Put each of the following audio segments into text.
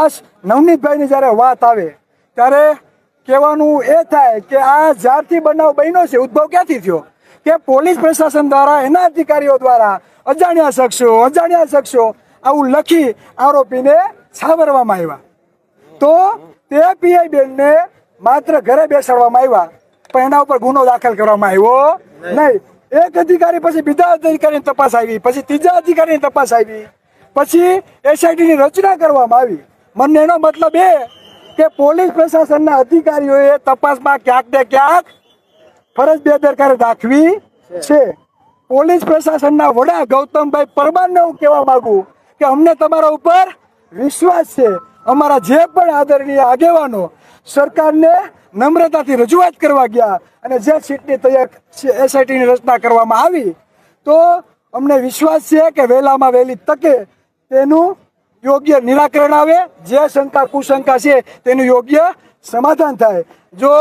ખાસ નવનીતભાઈની જ્યારે વાત આવે ત્યારે કહેવાનું એ થાય કે આ જ્યારથી બનાવ બન્યો છે ઉદ્ભવ ક્યાંથી થયો કે પોલીસ પ્રશાસન દ્વારા એના અધિકારીઓ દ્વારા અજાણ્યા શખ્સો આવું લખી આરોપીને છાવરવામાં આવ્યા તો તે પીઆઈ બેનને માત્ર ઘરે બેસાડવામાં આવ્યા પણ એના ઉપર ગુનો દાખલ કરવામાં આવ્યો નહીં. એક અધિકારી પછી બીજા અધિકારીની તપાસ આવી, પછી ત્રીજા અધિકારીની તપાસ આવી, પછી એસઆઈટીની રચના કરવામાં આવી. મને એનો મતલબ એ કે પોલીસ પ્રશાસનના અધિકારીઓએ તપાસમાં ક્યાંક ને ક્યાંક ફરજ બેદરકારી દાખવી છે. પોલીસ પ્રશાસનના વડા ગૌતમભાઈ પરમારને હું કહેવા માંગુ કે અમને તમારા ઉપર વિશ્વાસ છે. અમારા જે પણ આદરણીય આગેવાનો સરકારને નમ્રતાથી રજૂઆત કરવા ગયા અને જે સીટની તૈયાર એસઆઈટીની રચના કરવામાં આવી તો અમને વિશ્વાસ છે કે વહેલામાં વહેલી તકે તેનું યોગ્ય નિરાકરણ આવે, જે શંકા કુશંકા છે તેનું યોગ્ય સમાધાન થાય. જો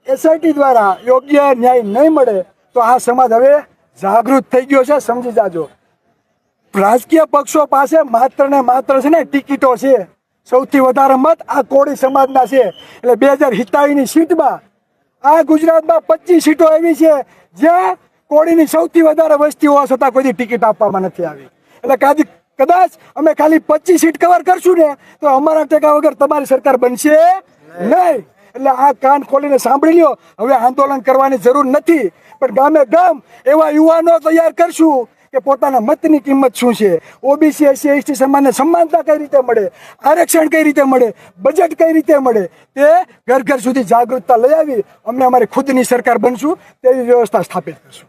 એસઆઈટી દ્વારા યોગ્ય ન્યાય નહીં મળે તો આ સમાજ હવે જાગૃત થઈ ગયો છે, સમજી જાજો. રાજકીય પક્ષો પાસે માત્ર ને માત્ર છે ને ટિકિટો છે. સૌથી વધારે મત આ કોળી સમાજના છે. એટલે 2027ની સીટમાં આ ગુજરાતમાં 25 સીટો એવી છે જ્યાં કોળીની સૌથી વધારે વસ્તી હોવા છતાં કોઈ ટિકિટ આપવામાં નથી આવી. એટલે કદાચ અમે ખાલી 25 સીટ કવર કરશું ને તો અમારા ટેકા વગર તમારી સરકાર બનશે નહીં. એટલે આ કાન ખોલીને સાંભળી લ્યો. હવે આંદોલન કરવાની જરૂર નથી, પણ ગામે ગામ એવા યુવાનો તૈયાર કરશું કે પોતાના મતની કિંમત શું છે, ઓબીસી એસસી એસટી સમાજને સમાનતા કઈ રીતે મળે, આરક્ષણ કઈ રીતે મળે, બજેટ કઈ રીતે મળે, તે ઘર ઘર સુધી જાગૃતતા લઈ આવી અમે અમારી ખુદની સરકાર બનશું તેવી વ્યવસ્થા સ્થાપિત કરશું.